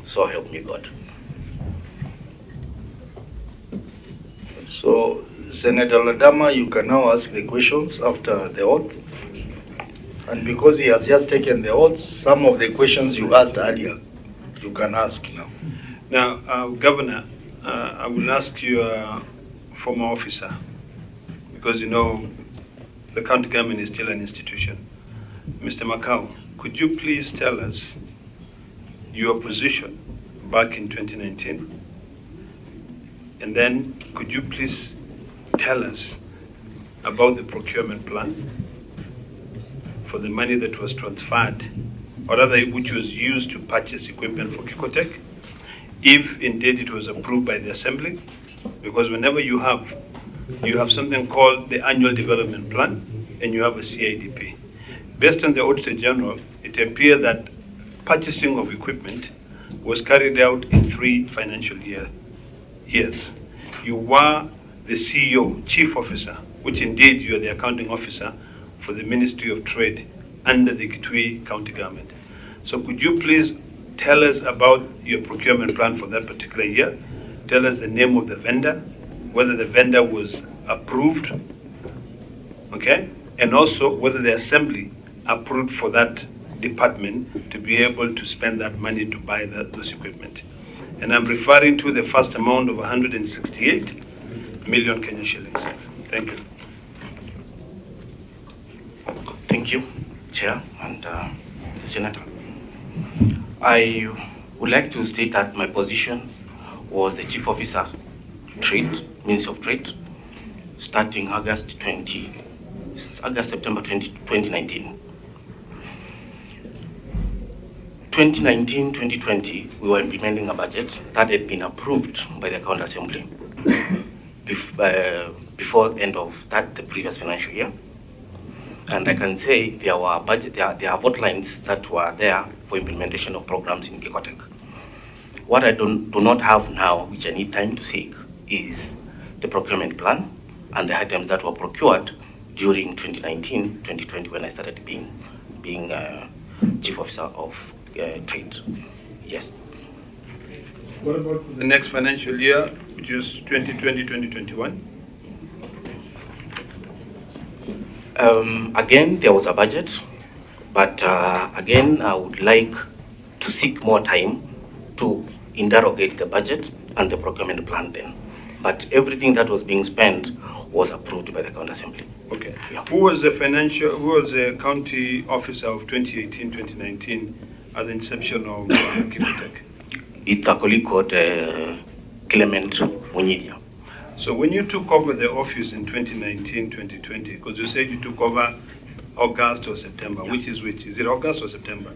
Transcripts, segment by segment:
So help me God. So, Senator Ladama, you can now ask the questions after the oath. And because he has just taken the oath, some of the questions you asked earlier, you can ask now. Now, Governor, I will ask you, former officer, because you know the county government is still an institution. Mr. Makau, could you please tell us your position back in 2019? And then could you please tell us about the procurement plan for the money that was transferred, or rather which was used to purchase equipment for Kicotech, if indeed it was approved by the Assembly? Because whenever you have something called the Annual Development Plan and you have a CIDP. Based on the Auditor General, it appeared that purchasing of equipment was carried out in 3 financial years. You were the CEO, Chief Officer, which indeed you are the accounting officer for the Ministry of Trade under the Kitui County Government. So could you please tell us about your procurement plan for that particular year? Tell us the name of the vendor, whether the vendor was approved, okay? And also whether the Assembly approved for that department to be able to spend that money to buy those equipment. And I'm referring to the first amount of 168 million Kenya shillings. Thank you. Thank you, Chair and Senator. I would like to state that my position was the Chief Officer, Trade, Ministry of Trade, starting September 2019. 2019-2020, we were implementing a budget that had been approved by the County Assembly before the end of the previous financial year. And I can say there are outlines that were there for implementation of programs in Kicotech. What I do not have now, which I need time to seek, is the procurement plan and the items that were procured during 2019-2020 when I started being Chief Officer of Trade. Yes. What about for the next financial year, which is 2020-2021? Again, there was a budget, but again, I would like to seek more time to interrogate the budget and the procurement plan then. But everything that was being spent was approved by the County Assembly. Okay. Yeah. Who was the county officer of 2018-2019 at the inception of Kicotech? It's a colleague called Clement Ngunyi. So when you took over the office in 2019-2020, because you said you took over August or September, yeah. Which? Is it August or September?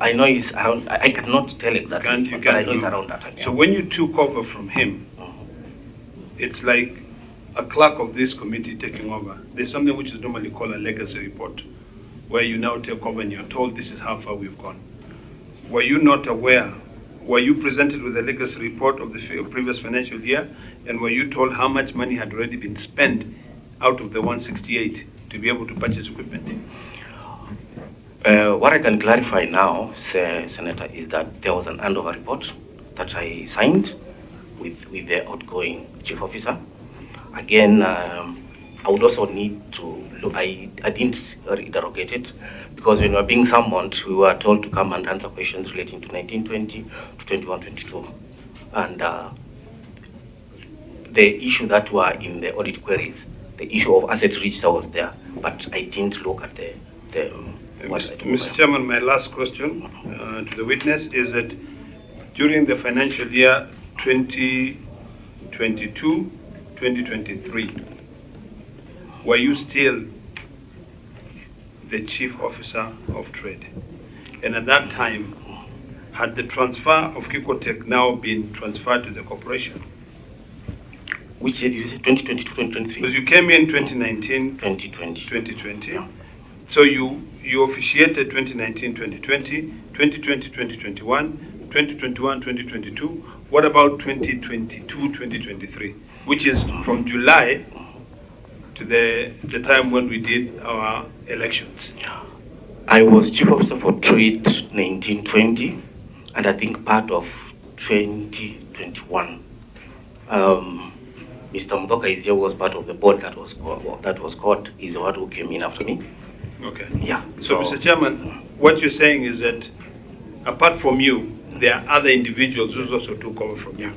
I know it's around, I cannot tell exactly, but I know it's around that time. So when you took over from him, it's like a clerk of this committee taking over. There's something which is normally called a legacy report, where you now take over and you're told this is how far we've gone. Were you not aware? Were you presented with a legacy report of the previous financial year, and were you told how much money had already been spent out of the 168 to be able to purchase equipment? What I can clarify now, Senator, is that there was an handover report that I signed with the outgoing Chief Officer. Again, I would also need to look, I didn't interrogate it, because when we were being summoned, we were told to come and answer questions relating to 1920 to 2122. And the issue that were in the audit queries, the issue of asset register was there, but I didn't look at the Mr. Chairman, my last question to the witness is that during the financial year 2022-2023, were you still the Chief Officer of Trade? And at that time, had the transfer of Kicotech now been transferred to the corporation? Which year did you say? 2022-2023? Because you came in 2019. 2020. Yeah. So you officiated 2019-2020, 2020-2021, 2021-2022. What about 2022-2023, which is from July to the time when we did our elections? I was Chief Officer for Trade 1920 and I think part of 2021, Mr. Muthoka Izia was part of the board that was called. He's the one who came in after me. Okay. Yeah. So, Mr. Chairman, what you're saying is that apart from you, there are other individuals who also took over from you,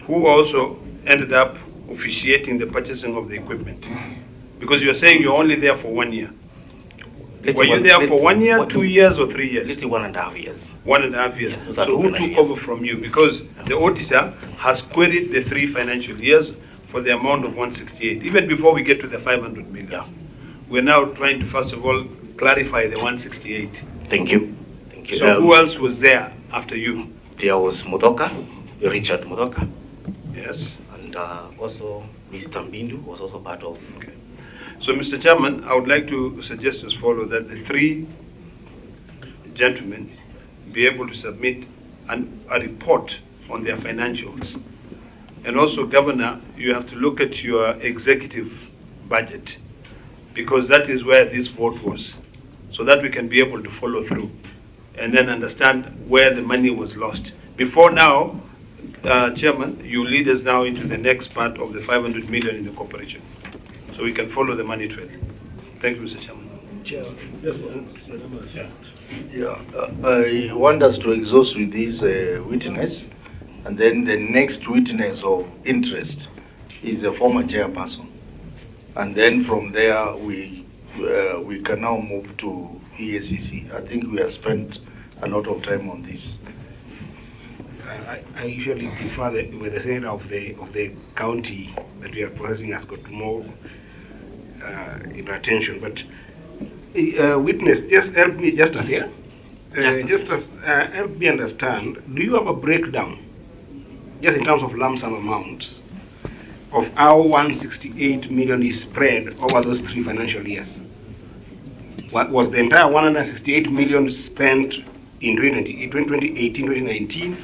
who also ended up officiating the purchasing of the equipment. Because you're saying you're only there for 1 year. Were you there for 1 year, 2 years, or 3 years? Literally 1.5 years. 1.5 years. Yeah, so who took over from you? Because the auditor has queried the 3 financial years for the amount of 168, even before we get to the 500 million. Yeah. We're now trying to, first of all, clarify the 168. Thank you. Thank you. So who else was there after you? There was Muthoka, Richard Muthoka. Yes. And also Mr. Mbindu was also part of. Okay. So, Mr. Chairman, I would like to suggest as follows, that the 3 gentlemen be able to submit a report on their financials. And also, Governor, you have to look at your executive budget, because that is where this vote was, so that we can be able to follow through and then understand where the money was lost. Before now, Chairman, you lead us now into the next part of the 500 million in the corporation, so we can follow the money trail. Thank you, Mr. Chairman. Yeah, I want us to exhaust with this witness, and then the next witness of interest is a former chairperson. And then from there, we can now move to EACC. I think we have spent a lot of time on this. I usually prefer with the senator of the county that we are processing has got more attention. But witness, just help me, Justus here. Justus, help me understand. Do you have a breakdown, just in terms of lump sum amounts, of how 168 million is spread over those 3 financial years? What was the entire 168 million spent in 2018, 2019?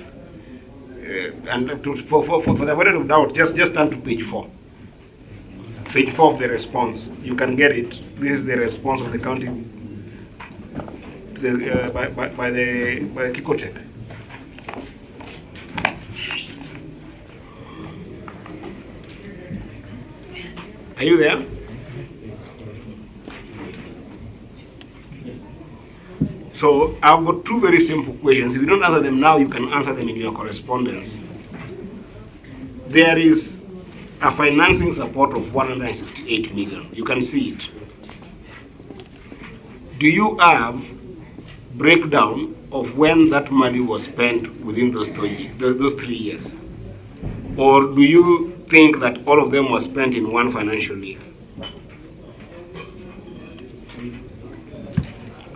And for the benefit of doubt, just turn to page 4. Page 4 of the response. You can get it. This is the response of the county by the Kicotech. Are you there? So I've got 2 very simple questions. If you don't answer them now, you can answer them in your correspondence. There is a financing support of 168 million. You can see it. Do you have breakdown of when that money was spent within those 3 years? Or do you think that all of them were spent in one financial year?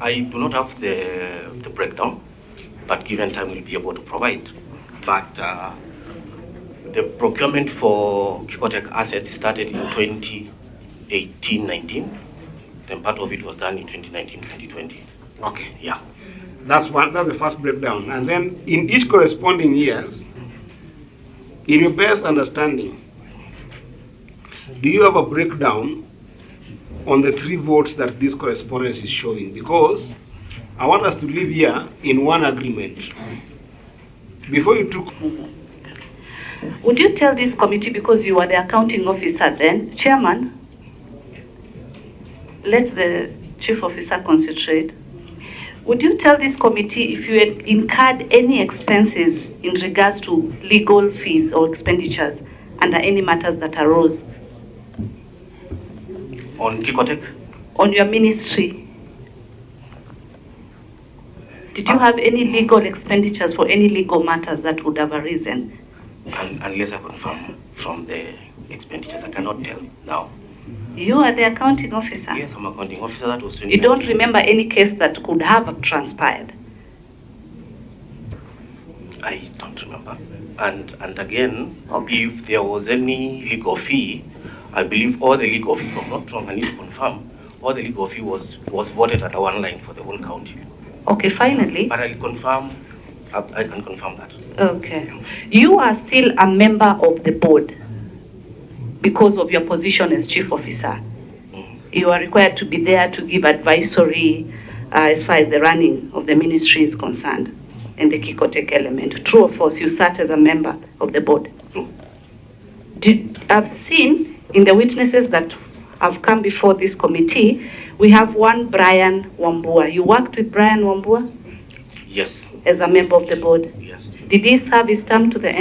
I do not have the breakdown, but given time we'll be able to provide. But the procurement for Kicotech assets started in 2018-19. Then part of it was done in 2019-2020. Okay. Yeah. That's the first breakdown. And then in each corresponding years, in your best understanding, do you have a breakdown on the 3 votes that this correspondence is showing? Because I want us to live here in one agreement. Before you took... Would you tell this committee, because you are the accounting officer then, Chairman, let the chief officer concentrate. Would you tell this committee if you had incurred any expenses in regards to legal fees or expenditures under any matters that arose? On Kicotech? On your ministry. Did you have any legal expenditures for any legal matters that would have arisen? Unless I confirm from the expenditures, I cannot tell now. You are the accounting officer? Yes, I'm accounting officer. That was 2019. You don't remember any case that could have transpired? I don't remember. And again, okay, if there was any legal fee, I believe all the legal fee, I'm not wrong, I need to confirm, all the legal fee was voted at one line for the whole county. Okay, finally. But I'll confirm, I can confirm that. Okay. You are still a member of the board because of your position as chief officer. You are required to be there to give advisory as far as the running of the ministry is concerned. and the Kicotech element. True or false? You sat as a member of the board. True. I've seen in the witnesses that have come before this committee, we have one Brian Wambua. You worked with Brian Wambua Yes. as a member of the board. Yes. Did he serve his term to the end?